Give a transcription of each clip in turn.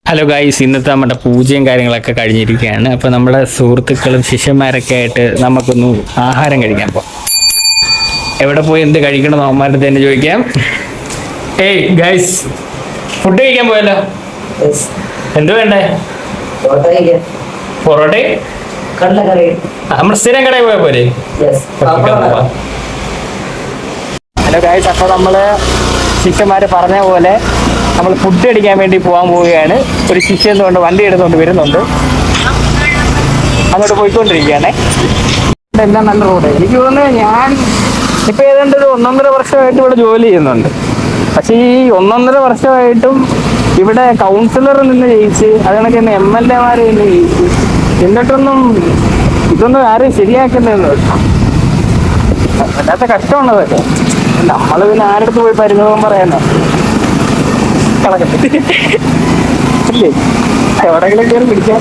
Hello guys, ഇന്നത്തെ നമ്മുടെ പൂജയും കാര്യങ്ങളൊക്കെ കഴിഞ്ഞിരിക്കുകയാണ്. അപ്പോൾ നമ്മുടെ സുഹൃത്തുക്കളും ശിഷ്യന്മാരൊക്കെ ആയിട്ട് നമുക്കൊന്ന് ആഹാരം കഴിക്കാൻ പോകാം. എവിടെ പോയി എന്ത് കഴിക്കണം അവന്മാരുടെ തന്നെ ചോദിക്കാം. ഏയ് ഗൈസ്, ഫുഡ് കഴിക്കാൻ പോയല്ലോ. എന്ത് വേണ്ടേ? പൊറോട്ട നമ്മുടെ സ്ഥിരം കടയിൽ പോയാൽ പോരെ? ഹലോ ഗൈസ്, അപ്പോൾ നമ്മള് ശിഷ്യന്മാർ പറഞ്ഞ പോലെ നമ്മൾ ഫുഡ് അടിക്കാൻ വേണ്ടി പോകാൻ പോവുകയാണ്. ഒരു ശിഷ്യ എന്തുകൊണ്ട് വണ്ടി എടുത്തുകൊണ്ട് വരുന്നുണ്ട്, അങ്ങോട്ട് പോയിക്കൊണ്ടിരിക്കുകയാണേ. എല്ലാം നല്ല റോഡ്. എനിക്ക് തോന്നുന്നത് ഞാൻ ഇപ്പൊ ഏതാണ്ട് ഒരു 1.5 വർഷമായിട്ട് ഇവിടെ ജോലി ചെയ്യുന്നുണ്ട്. പക്ഷെ ഈ 1.5 വർഷമായിട്ടും ഇവിടെ കൗൺസിലർ നിന്ന് ജയിച്ച്, അത് കണക്ക് തന്നെ MLA-മാര് നിന്ന് ജയിച്ച്, എന്നിട്ടൊന്നും ഇതൊന്നും ആരും ശരിയാക്കുന്നതെന്ന് വല്ലാത്ത കഷ്ടമുള്ളതൊക്കെ. നമ്മൾ പിന്നെ ആരടുത്ത് പോയി പരിഭവം പറയാനോ ഇല്ലേ? എവിടെങ്കിലും കയറി പിടിക്കാൻ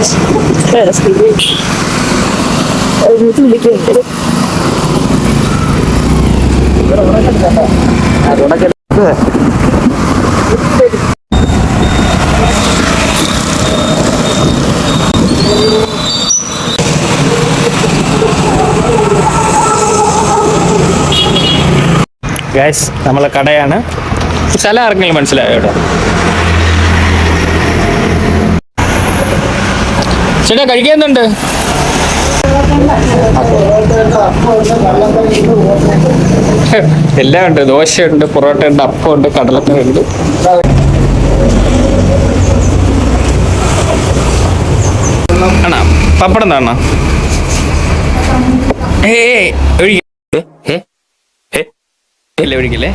ഗൈസ്, നമ്മളെ കടയാണ്. സ്ഥലം ആർക്കെങ്കിലും മനസ്സിലായോ? കേട്ടോ ചേട്ടാ, കഴിക്കുന്നുണ്ട്. എല്ലാം ഉണ്ട്. ദോശയുണ്ട്, പൊറോട്ട ഉണ്ട്, അപ്പമുണ്ട്, കടലക്കറി ഉണ്ട്. ആണോ? പപ്പടം താണോ? ഒഴിക്കില്ലേ?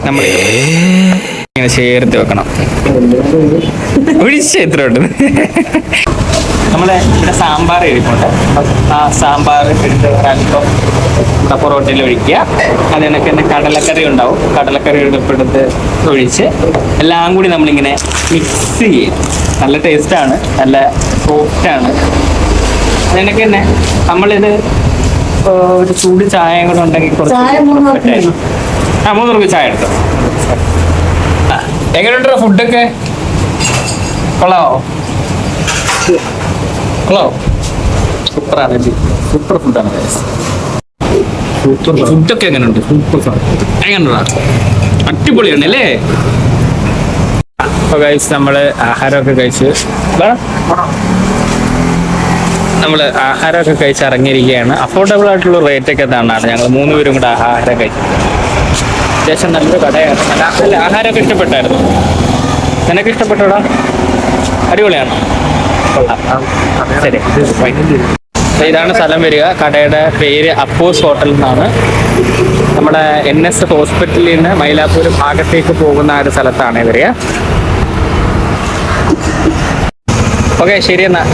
നമ്മൾ ഇങ്ങനെ ചേർത്ത് വെക്കണം. ഒഴിച്ച് എത്ര ഉണ്ട്? നമ്മളെ ഇവിടെ സാമ്പാർ ഇരിപ്പുണ്ട്. ആ സാമ്പാർ എടുത്ത് അല്പം പൊറോട്ടയിൽ ഒഴിക്കുക. അത് കണക്ക് തന്നെ കടലക്കറി ഉണ്ടാവും. കടലക്കറി എടുപ്പെടുത്ത് ഒഴിച്ച് എല്ലാം കൂടി നമ്മളിങ്ങനെ മിക്സ് ചെയ്യും. നല്ല ടേസ്റ്റാണ്, നല്ല സോഫ്റ്റാണ്. അത് കണക്ക് തന്നെ നമ്മളിത് ഒരു ചൂട് ചായ കൂടെ ഉണ്ടെങ്കിൽ കുറച്ച് 3 രൂപ ചായ എടുത്തോ. എങ്ങനെയുണ്ടോ ഫുഡൊക്കെ? കൊള്ളാവോ? സൂപ്പറാണ്. സൂപ്പർ ഫുഡാണ്. ഫുഡൊക്കെ എങ്ങനെയുണ്ട്? സൂപ്പർ. എങ്ങനെയുണ്ടാ? അടിപൊളിയാണ് അല്ലേ? അപ്പൊ ഗൈസ്, നമ്മള് ആഹാരമൊക്കെ കഴിച്ച് ഇറങ്ങിയിരിക്കുകയാണ്. അഫോർഡബിൾ ആയിട്ടുള്ള റേറ്റ് ഒക്കെ തന്നാണ് ഞങ്ങൾ 3 പേരും കൂടെ ആഹാരം കഴിച്ചത്. അത്യാവശ്യം നല്ലൊരു കടയാണ്. നല്ല ആഹാരമൊക്കെ ഇഷ്ടപ്പെട്ടായിരുന്നു. നിനക്ക് ഇഷ്ടപ്പെട്ടോടാ? അടിപൊളിയാണ്. ശരി, ഇതാണ് സ്ഥലം വരിക. കടയുടെ പേര് അപ്പോസ് ഹോട്ടൽ എന്നാണ്. നമ്മുടെ NS ഹോസ്പിറ്റലിൽ നിന്ന് മൈലാപ്പൂർ ഭാഗത്തേക്ക് പോകുന്ന ഒരു സ്ഥലത്താണ് വരിക. ഓക്കെ, ശരി എന്നാ.